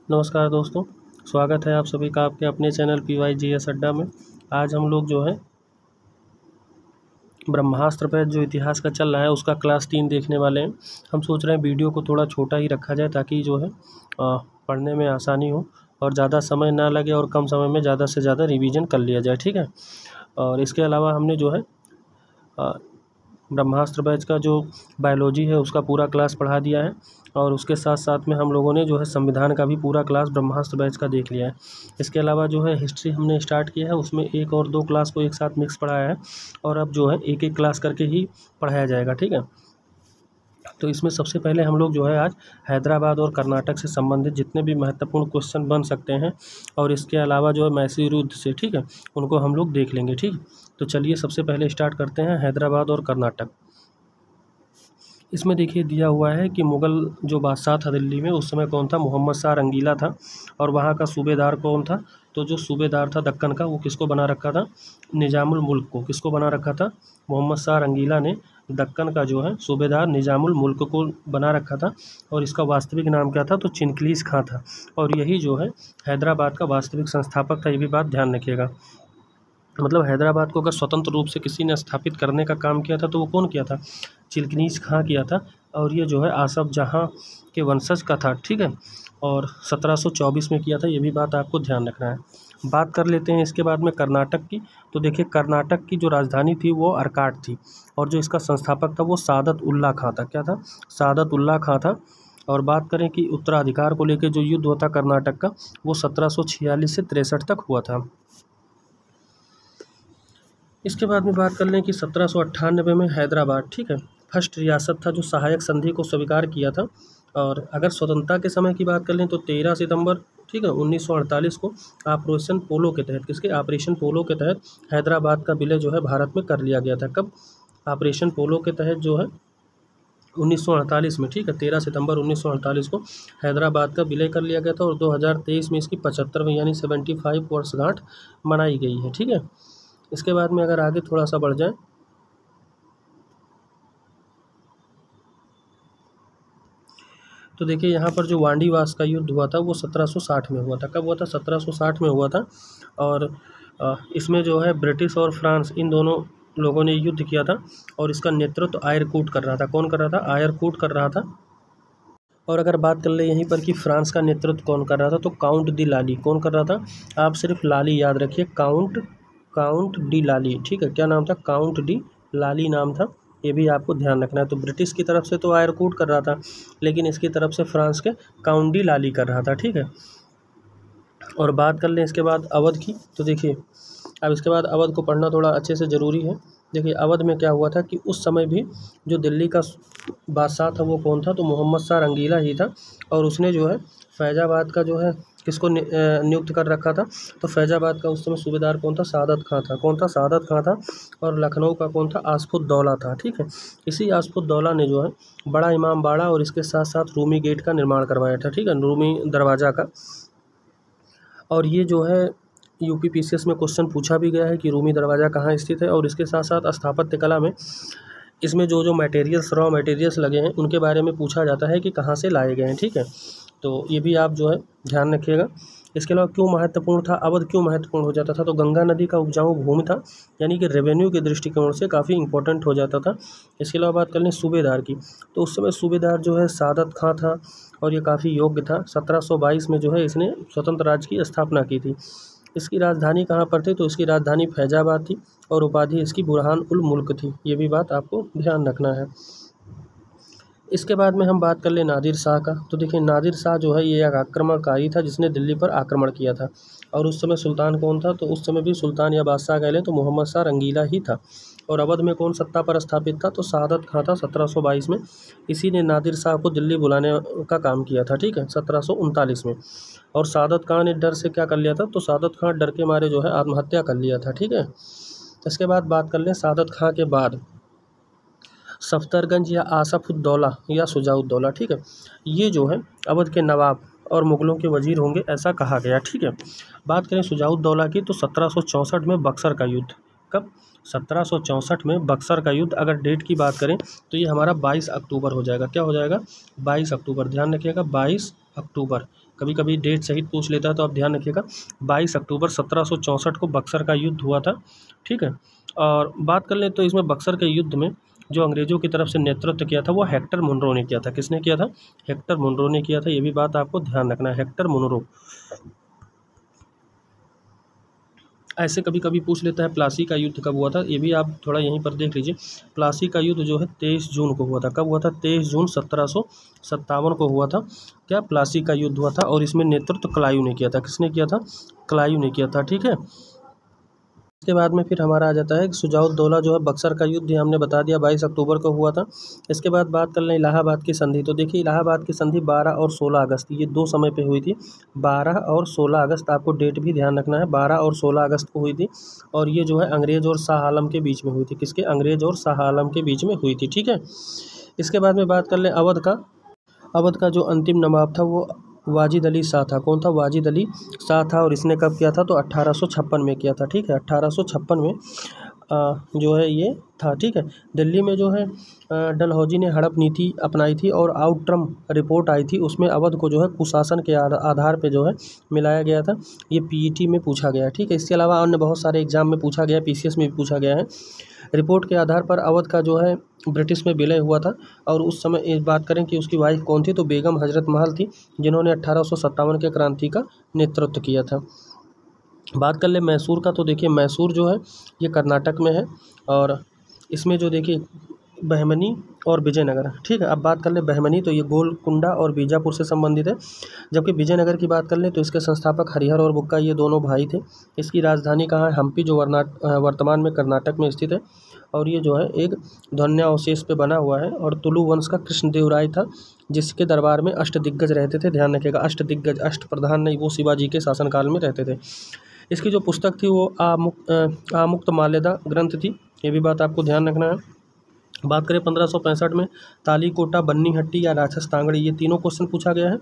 नमस्कार दोस्तों, स्वागत है आप सभी का आपके अपने चैनल PYGS अड्डा में। आज हम लोग जो है ब्रह्मास्त्र पर जो इतिहास का चल रहा है उसका क्लास 3 देखने वाले हैं। हम सोच रहे हैं वीडियो को थोड़ा छोटा ही रखा जाए ताकि जो है पढ़ने में आसानी हो और ज़्यादा समय ना लगे और कम समय में ज़्यादा से ज़्यादा रिवीजन कर लिया जाए, ठीक है। और इसके अलावा हमने जो है ब्रह्मास्त्र बैच का जो बायोलॉजी है उसका पूरा क्लास पढ़ा दिया है और उसके साथ साथ में हम लोगों ने जो है संविधान का भी पूरा क्लास ब्रह्मास्त्र बैच का देख लिया है। इसके अलावा जो है हिस्ट्री हमने स्टार्ट किया है, उसमें 1 और 2 क्लास को एक साथ मिक्स पढ़ाया है और अब जो है एक एक क्लास करके ही पढ़ाया जाएगा, ठीक है। तो इसमें सबसे पहले हम लोग जो है आज हैदराबाद और कर्नाटक से संबंधित जितने भी महत्वपूर्ण क्वेश्चन बन सकते हैं और इसके अलावा जो है मैसूर युद्ध से, ठीक है, उनको हम लोग देख लेंगे, ठीक। तो चलिए सबसे पहले स्टार्ट करते हैं हैदराबाद और कर्नाटक। इसमें देखिए दिया हुआ है कि मुग़ल जो बादशाह था दिल्ली में उस समय कौन था, मोहम्मद शाह रंगीला था और वहाँ का सूबेदार कौन था, तो जो सूबेदार था दक्कन का वो किसको बना रखा था, निज़ामुल मुल्क को। किसको बना रखा था, मोहम्मद शाह रंगीला ने दक्कन का जो है सूबेदार निज़ामुल मुल्क को बना रखा था और इसका वास्तविक नाम क्या था, तो चिनकलीस खां था और यही जो है हैदराबाद का वास्तविक संस्थापक था। ये भी बात ध्यान रखिएगा। मतलब हैदराबाद को अगर स्वतंत्र रूप से किसी ने स्थापित करने का काम किया था तो वो कौन किया था, चिनकलीस खां किया था और ये जो है आसफ जहाँ के वंशज का था, ठीक है। और 1724 में किया था, ये भी बात आपको ध्यान रखना है। बात कर लेते हैं इसके बाद में कर्नाटक की। तो देखिए कर्नाटक की जो राजधानी थी वो अर्काट थी और जो इसका संस्थापक था वो सादत उल्ला खां था। क्या था, सादत उल्ला खां था। और बात करें कि उत्तराधिकार को लेकर जो युद्ध हुआ था कर्नाटक का वो 1746 से 63 तक हुआ था। इसके बाद में बात कर लें कि 1798 में हैदराबाद, ठीक है, फर्स्ट रियासत था जो सहायक संधि को स्वीकार किया था। और अगर स्वतंत्रता के समय की बात कर लें तो 13 सितंबर, ठीक है, 1948 को ऑपरेशन पोलो के तहत, किसके, ऑपरेशन पोलो के तहत हैदराबाद का विलय जो है भारत में कर लिया गया था। कब, ऑपरेशन पोलो के तहत जो है 1948 में, ठीक है, 13 सितंबर 1948 को हैदराबाद का विलय कर लिया गया था और 2023 में इसकी 75वीं यानी 75 वर्षगांठ मनाई गई है, ठीक है। इसके बाद में अगर आगे थोड़ा सा बढ़ जाए तो देखिए यहाँ पर जो वांडीवास का युद्ध हुआ था वो 1760 में हुआ था। कब हुआ था, 1760 में हुआ था। और इसमें जो है ब्रिटिश और फ्रांस इन दोनों लोगों ने युद्ध किया था और इसका नेतृत्व आयरकूट कर रहा था। कौन कर रहा था, आयरकूट कर रहा था। और अगर बात कर ले यहीं पर कि फ्रांस का नेतृत्व कौन कर रहा था, तो काउंट डी लाली कौन कर रहा था, आप सिर्फ लाली याद रखिए, काउंट डी लाली, ठीक है। क्या नाम था, काउंट डी लाली नाम था, ये भी आपको ध्यान रखना है। तो ब्रिटिश की तरफ से तो आयरकूट कर रहा था लेकिन इसकी तरफ से फ्रांस के काउंट डी लाली कर रहा था, ठीक है। और बात कर लें इसके बाद अवध की। तो देखिए अब इसके बाद अवध को पढ़ना थोड़ा अच्छे से ज़रूरी है। देखिए अवध में क्या हुआ था कि उस समय भी जो दिल्ली का बादशाह था वो कौन था, तो मोहम्मद शाह रंगीला ही था और उसने जो है फैज़ाबाद का जो है किसको नियुक्त कर रखा था, तो फैज़ाबाद का उस समय सूबेदार कौन था, सादत खां था। कौन था, सादत खां था। और लखनऊ का कौन था, आसफुद्दौला था, ठीक है। इसी आसफुद्दौला ने जो है बड़ा इमाम बाड़ा और इसके साथ साथ रूमी गेट का निर्माण करवाया था, ठीक है, रूमी दरवाज़ा का। और ये जो है UPPCS में क्वेश्चन पूछा भी गया है कि रूमी दरवाज़ा कहाँ स्थित है। और इसके साथ साथ स्थापत्य कला में इसमें जो मटेरियल्स, रॉ मटेरियल्स लगे हैं उनके बारे में पूछा जाता है कि कहाँ से लाए गए हैं, ठीक है। तो ये भी आप जो है ध्यान रखिएगा। इसके अलावा क्यों महत्वपूर्ण था, अवध क्यों महत्वपूर्ण हो जाता था, तो गंगा नदी का उपजाऊ भूमि था यानी कि रेवेन्यू के दृष्टिकोण से काफ़ी इंपॉर्टेंट हो जाता था। इसके अलावा बात कर लें सूबेदार की, तो उस समय सूबेदार जो है सादत खां था और ये काफ़ी योग्य था। 1722 में जो है इसने स्वतंत्र राज्य की स्थापना की थी। इसकी राजधानी कहाँ पर थी, तो इसकी राजधानी फैज़ाबाद थी और उपाधि इसकी बुरहान उल मुल्क थी। ये भी बात आपको ध्यान रखना है। इसके बाद में हम बात कर ले नादिर शाह का। तो देखिए नादिर शाह जो है ये एक आक्रमणकारी था जिसने दिल्ली पर आक्रमण किया था। और उस समय सुल्तान कौन था, तो उस समय भी सुल्तान या बादशाह कह लें तो मोहम्मद शाह रंगीला ही था। और अवध में कौन सत्ता पर स्थापित था, तो सादत खां था 1722 में। इसी ने नादिर शाह को दिल्ली बुलाने का काम किया था, ठीक है, 1739 में। और सादत खां ने डर से क्या कर लिया था, तो सादत खां डर के मारे जो है आत्महत्या कर लिया था, ठीक है। इसके बाद बात कर लें सादत खां के बाद सफ्दरगंज या आसफुद्दौला या शुजाउद्दौला, ठीक है, ये जो है अवध के नवाब और मुग़लों के वजीर होंगे ऐसा कहा गया, ठीक है। बात करें शुजाउद्दौला की तो 1764 में बक्सर का युद्ध। कब, 1764 में बक्सर का युद्ध। अगर डेट की बात करें तो ये हमारा 22 अक्टूबर हो जाएगा। क्या हो जाएगा, 22 अक्टूबर, ध्यान रखिएगा 22 अक्टूबर, कभी कभी डेट सहित पूछ लेता है तो आप ध्यान रखिएगा, 22 अक्टूबर 1764 को बक्सर का युद्ध हुआ था। ठीक है, और बात कर लें तो इसमें बक्सर के युद्ध में जो अंग्रेज़ों की तरफ से नेतृत्व किया था वो हेक्टर मुनरो ने किया था। किसने किया था? हेक्टर मुनरो ने किया था, ये भी बात आपको ध्यान रखना है, हेक्टर मुनरो। ऐसे कभी कभी पूछ लेता है प्लासी का युद्ध कब हुआ था, ये भी आप थोड़ा यहीं पर देख लीजिए। प्लासी का युद्ध जो है 23 जून को हुआ था। कब हुआ था? 23 जून 1757 को हुआ था। क्या? प्लासी का युद्ध हुआ था, और इसमें नेतृत्व क्लाइव ने किया था। किसने किया था? क्लाइव ने किया था। ठीक है, इसके बाद में फिर हमारा आ जाता है सुजाउद्दौला जो है बक्सर का युद्ध, हमने बता दिया 22 अक्टूबर को हुआ था। इसके बाद बात कर लें इलाहाबाद की संधि, तो देखिए इलाहाबाद की संधि 12 और 16 अगस्त, ये दो समय पे हुई थी। 12 और 16 अगस्त, आपको डेट भी ध्यान रखना है, 12 और 16 अगस्त को हुई थी। और ये जो है अंग्रेज़ और शाह आलम के बीच में हुई थी। किसके? अंग्रेज़ और शाह आलम के बीच में हुई थी। ठीक है, इसके बाद में बात कर लें अवध का। अवध का जो अंतिम नवाब था वो वाजिद अली शाह था। कौन था? वाजिद अली शाह था, और इसने कब किया था? तो 1856 में किया था। ठीक है, 1856 में जो है ये था। ठीक है, दिल्ली में जो है डलहौजी ने हड़प नीति अपनाई थी, और आउटरम रिपोर्ट आई थी, उसमें अवध को जो है कुशासन के आधार पे जो है मिलाया गया था। ये पीईटी में पूछा गया है। ठीक है, इसके अलावा अन्य बहुत सारे एग्जाम में पूछा गया है, पीसीएस में भी पूछा गया है। रिपोर्ट के आधार पर अवध का जो है ब्रिटिश में विलय हुआ था, और उस समय एक बात करें कि उसकी वाइफ कौन थी, तो बेगम हजरत महल थी, जिन्होंने 1857 के क्रांति का नेतृत्व किया था। बात कर ले मैसूर का, तो देखिए मैसूर जो है ये कर्नाटक में है, और इसमें जो देखिए बहमनी और विजयनगर। ठीक है, अब बात कर ले बहमनी, तो ये गोलकुंडा और बीजापुर से संबंधित है। जबकि विजयनगर की बात कर ले तो इसके संस्थापक हरिहर और बुक्का, ये दोनों भाई थे। इसकी राजधानी कहाँ है? हम्पी, जो वर्तमान में कर्नाटक में स्थित है, और ये जो है एक ध्वन्यावशेष पे बना हुआ है। और तुलु वंश का कृष्णदेव राय था, जिसके दरबार में अष्टदिग्गज रहते थे। ध्यान रखिएगा, अष्टदिग्गज, अष्टप्रधान नहीं, वो शिवाजी के शासनकाल में रहते थे। इसकी जो पुस्तक थी वो आमुक्त माल्यदा ग्रंथ थी, ये भी बात आपको ध्यान रखना है। बात करें 1565 में तालीकोटा, बन्नीहट्टी या राक्षस तांगड़ी, ये तीनों क्वेश्चन पूछा गया है,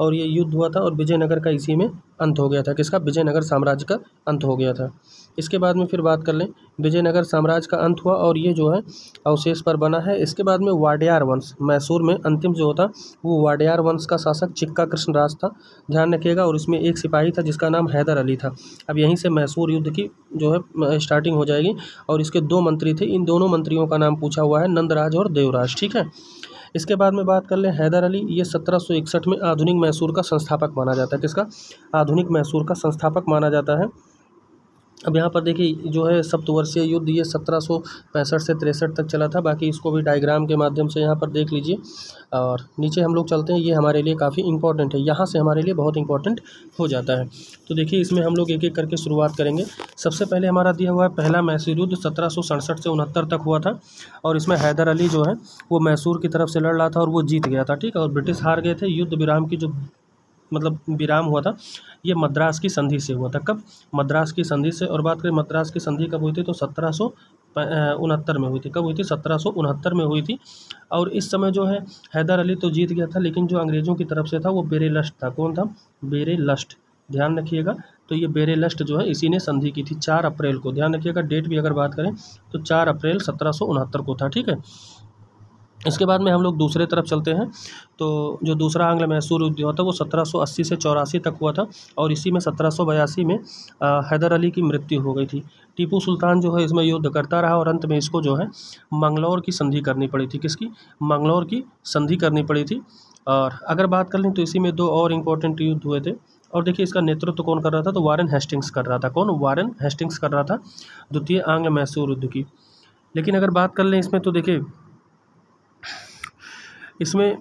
और ये युद्ध हुआ था, और विजयनगर का इसी में अंत हो गया था। किसका? विजयनगर साम्राज्य का अंत हो गया था। इसके बाद में फिर बात कर लें, विजयनगर साम्राज्य का अंत हुआ, और ये जो है अवशेष पर बना है। इसके बाद में वाडियार वंश, मैसूर में अंतिम जो होता वो वाडियार वंश का शासक चिक्का कृष्ण राज था। ध्यान रखिएगा, और इसमें एक सिपाही था जिसका नाम हैदर अली था। अब यहीं से मैसूर युद्ध की जो है स्टार्टिंग हो जाएगी, और इसके दो मंत्री थे, इन दोनों मंत्रियों का नाम पूछा हुआ है, नंदराज और देवराज। ठीक है, इसके बाद में बात कर लें हैदर अली, ये 1761 में आधुनिक मैसूर का संस्थापक माना जाता है। किसका? आधुनिक मैसूर का संस्थापक माना जाता है। अब यहाँ पर देखिए जो है सप्तवर्षीय युद्ध, ये 1765 से 63 तक चला था। बाकी इसको भी डायग्राम के माध्यम से यहाँ पर देख लीजिए, और नीचे हम लोग चलते हैं, ये हमारे लिए काफ़ी इंपॉर्टेंट है, यहाँ से हमारे लिए बहुत इंपॉर्टेंट हो जाता है। तो देखिए इसमें हम लोग एक एक करके शुरुआत करेंगे। सबसे पहले हमारा दिया हुआ है पहला मैसूर युद्ध 1767 से 69 तक हुआ था, और इसमें हैदर अली जो है वो मैसूर की तरफ से लड़ रहा था, और वो जीत गया था। ठीक है, और ब्रिटिश हार गए थे। युद्ध विराम की जो विराम हुआ था, ये मद्रास की संधि से हुआ था। कब? मद्रास की संधि से। और बात करें मद्रास की संधि कब हुई थी, तो 1769 में हुई थी। कब हुई थी? 1769 में हुई थी। और इस समय जो है हैदर अली तो जीत गया था, लेकिन जो अंग्रेज़ों की तरफ से था वो बेरेलस्ट था। कौन था? बेरेलस्ट, ध्यान रखिएगा। तो ये बेरेलस्ट जो है इसी ने संधि की थी 4 अप्रैल को। ध्यान रखिएगा, डेट भी अगर बात करें तो 4 अप्रैल 1769 को था। ठीक है, इसके बाद में हम लोग दूसरे तरफ चलते हैं। तो जो दूसरा आंग्ल मैसूर युद्ध हुआ था वो 1780 से 84 तक हुआ था, और इसी में 1782 में हैदर अली की मृत्यु हो गई थी। टीपू सुल्तान जो है इसमें युद्ध करता रहा, और अंत में इसको जो है मंगलौर की संधि करनी पड़ी थी। किसकी? मंगलौर की संधि करनी पड़ी थी। और अगर बात कर लें तो इसी में 2 और इम्पोर्टेंट युद्ध हुए थे, और देखिए इसका नेतृत्व कौन कर रहा था, तो वारेन हेस्टिंग्स कर रहा था। कौन? वारेन हेस्टिंग्स कर रहा था द्वितीय आंग्ल मैसूर युद्ध की। लेकिन अगर बात कर लें इसमें, तो देखिए इसमें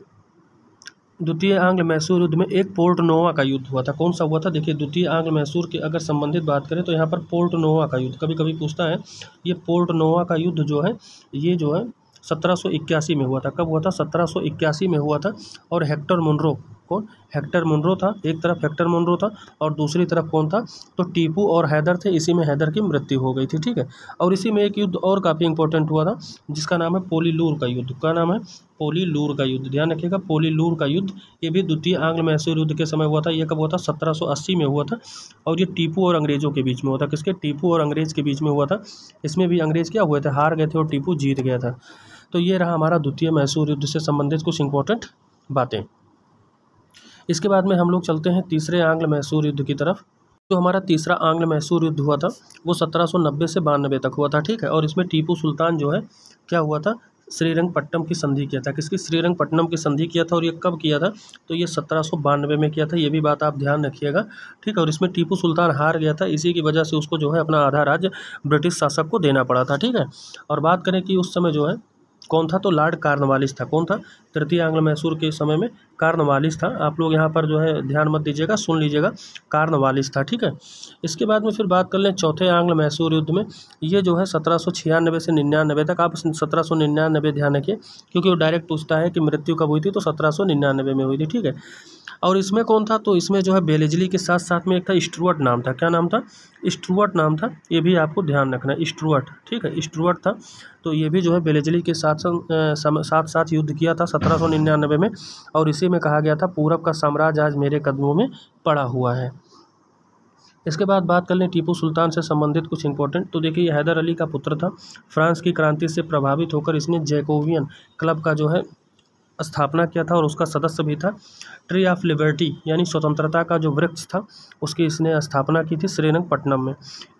द्वितीय आंग्ल मैसूर युद्ध में एक पोर्ट नोवा का युद्ध हुआ था। कौन सा हुआ था? देखिए द्वितीय आंग्ल मैसूर की अगर संबंधित बात करें तो यहाँ पर पोर्ट नोवा का युद्ध कभी कभी पूछता है। ये पोर्ट नोवा का युद्ध जो है ये जो है 1781 में हुआ था। कब हुआ था? 1781 में हुआ था। और हेक्टर मुनरो, कौन? हेक्टर मुनरो था। एक तरफ हेक्टर मुनरो था, और दूसरी तरफ कौन था? तो टीपू और हैदर थे। इसी में हैदर की मृत्यु हो गई थी। ठीक है, और इसी में एक युद्ध और काफ़ी इंपॉर्टेंट हुआ था, जिसका नाम है पोलीलूर का युद्ध। क्या नाम है? पोलीलूर का युद्ध। ध्यान रखिएगा, पोलीलूर का युद्ध, ये भी द्वितीय आंग्ल मैसूर युद्ध के समय हुआ था। ये कब हुआ था? 1780 में हुआ था, और ये टीपू और अंग्रेज़ों के बीच में हुआ था। किसके? टीपू और अंग्रेज़ के बीच में हुआ था। इसमें भी अंग्रेज़ क्या हुए थे? हार गए थे, और टीपू जीत गया था। तो ये रहा हमारा द्वितीय मैसूर युद्ध से संबंधित कुछ इंपॉर्टेंट बातें। इसके बाद में हम लोग चलते हैं तीसरे आंग्ल मैसूर युद्ध की तरफ। जो हमारा तीसरा आंग्ल मैसूर युद्ध हुआ था वो 1790 से 92 तक हुआ था, ठीक है। और इसमें टीपू सुल्तान जो है क्या हुआ था, श्रीरंगपट्टनम की संधि किया था। किसकी? श्रीरंगपट्टनम की संधि किया था। और ये कब किया था? तो ये 1792 में किया था। ये भी बात आप ध्यान रखिएगा, ठीक है। और इसमें टीपू सुल्तान हार गया था, इसी की वजह से उसको जो है अपना आधा राज्य ब्रिटिश शासक को देना पड़ा था, ठीक है। और बात करें कि उस समय जो है कौन था, तो लॉर्ड कॉर्नवालिस था। कौन था? तृतीय आंग्ल मैसूर के समय में कॉर्नवालिस था। आप लोग यहाँ पर जो है ध्यान मत दीजिएगा, सुन लीजिएगा, कॉर्नवालिस था, ठीक है। इसके बाद में फिर बात कर लें चौथे आंग्ल मैसूर युद्ध में। ये जो है 1796 से 99 तक। आप 1799 ध्यान रखिए, क्योंकि वो डायरेक्ट पूछता है कि मृत्यु कब हुई थी, तो 1799 में हुई थी, ठीक है। और इसमें कौन था, तो इसमें जो है बेलेजली के साथ साथ में एक था स्टुअर्ट नाम था। क्या नाम था? स्टुअर्ट नाम था। ये भी आपको ध्यान रखना है, स्टुअर्ट, ठीक है, स्टुअर्ट था। तो ये भी जो है बेलेजली के साथ साथ युद्ध किया था 1799 में। और इसी में कहा गया था पूरब का साम्राज्य आज मेरे कदमों में पड़ा हुआ है। इसके बाद बात कर लें टीपू सुल्तान से संबंधित कुछ इंपॉर्टेंट। तो देखिए, हैदर अली का पुत्र था। फ्रांस की क्रांति से प्रभावित होकर इसने जैकोबियन क्लब का जो है स्थापना किया था और उसका सदस्य भी था। ट्री ऑफ लिबर्टी यानी स्वतंत्रता का जो वृक्ष था उसकी इसने स्थापना की थी श्रीरंगपट्टनम में।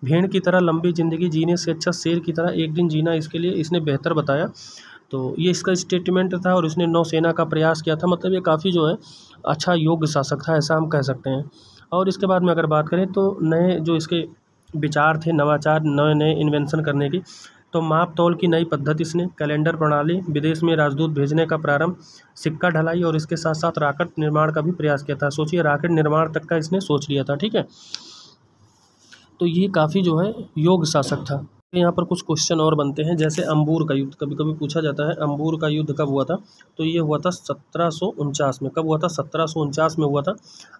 भेड़ की तरह लंबी ज़िंदगी जीने से अच्छा शेर की तरह एक दिन जीना इसके लिए इसने बेहतर बताया। तो ये इसका स्टेटमेंट था। और इसने नौसेना का प्रयास किया था। मतलब ये काफ़ी जो है अच्छा योग्य शासक था, ऐसा हम कह सकते हैं। और इसके बाद में अगर बात करें तो नए जो इसके विचार थे, नवाचार, नए नए इन्वेंशन करने की, तो माप तौल की नई पद्धति इसने, कैलेंडर प्रणाली, विदेश में राजदूत भेजने का प्रारंभ, सिक्का ढलाई और इसके साथ साथ रॉकेट निर्माण का भी प्रयास किया था। सोचिए, रॉकेट निर्माण तक का इसने सोच लिया था, ठीक है। तो ये काफ़ी जो है योग्य शासक था। यहाँ पर कुछ क्वेश्चन और बनते हैं, जैसे अंबूर का युद्ध कभी कभी पूछा जाता है। अंबूर का युद्ध कब हुआ था? तो ये हुआ था 1749 में। कब हुआ था? 1749 में हुआ था।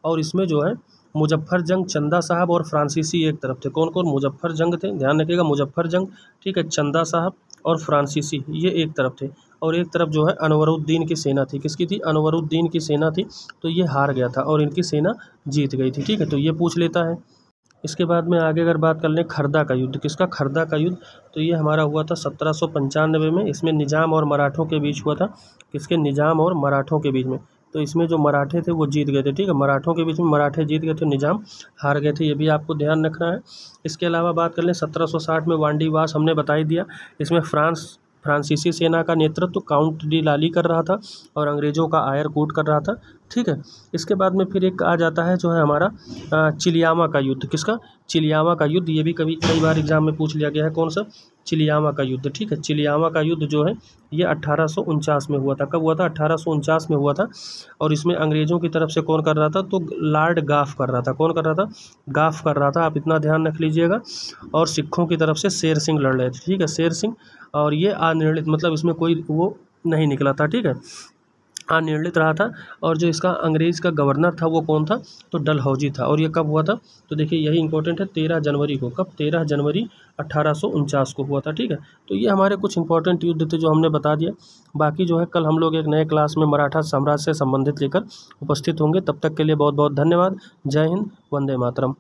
और इसमें जो है मुजफ्फर जंग, चंदा साहब और फ्रांसीसी एक तरफ थे। कौन कौन? मुजफ्फर जंग थे, ध्यान रखिएगा, मुजफ्फर जंग, ठीक है। चंदा साहब और फ्रांसीसी ये एक तरफ थे। और एक तरफ जो है अनवरुद्दीन की सेना थी। किसकी थी? अनवरुद्दीन की सेना थी। तो ये हार गया था और इनकी सेना जीत गई थी, ठीक है। तो ये पूछ लेता है। इसके बाद में आगे अगर बात कर लें खरदा का युद्ध। किसका? खरदा का युद्ध। तो ये हमारा हुआ था 1795 में। इसमें निजाम और मराठों के बीच हुआ था। किसके? निजाम और मराठों के बीच में। तो इसमें जो मराठे थे वो जीत गए थे, ठीक है। मराठों के बीच में मराठे जीत गए थे, निजाम हार गए थे। ये भी आपको ध्यान रखना है। इसके अलावा बात कर लें 1760 में वांडीवास, हमने बता ही दिया। इसमें फ्रांसीसी सेना का नेतृत्व काउंट डी लाली कर रहा था और अंग्रेज़ों का आयर कूट कर रहा था, ठीक है। इसके बाद में फिर एक आ जाता है जो है हमारा चिलियामा का युद्ध। किसका? चिलियामा का युद्ध। ये भी कई बार एग्जाम में पूछ लिया गया है। कौन सा? चिलियामा का युद्ध, ठीक है। चिलियामा का युद्ध जो है ये 1849 में हुआ था। कब हुआ था? 1849 में हुआ था। और इसमें अंग्रेज़ों की तरफ से कौन कर रहा था? तो लॉर्ड गॉफ कर रहा था। कौन कर रहा था? गॉफ कर रहा था, आप इतना ध्यान रख लीजिएगा। और सिखों की तरफ से शेर सिंह लड़ रहे थे, ठीक है, शेर सिंह। और ये अनिर्णित, मतलब इसमें कोई वो नहीं निकला था, ठीक है, अनिर्णित रहा था। और जो इसका अंग्रेज़ का गवर्नर था वो कौन था? तो डलहौजी था। और ये कब हुआ था? तो देखिए यही इंपॉर्टेंट है, 13 जनवरी को। कब? 13 जनवरी 1849 को हुआ था, ठीक है। तो ये हमारे कुछ इंपॉर्टेंट युद्ध थे जो हमने बता दिया। बाकी जो है कल हम लोग एक नए क्लास में मराठा साम्राज्य से संबंधित लेकर उपस्थित होंगे। तब तक के लिए बहुत बहुत धन्यवाद। जय हिंद, वंदे मातरम।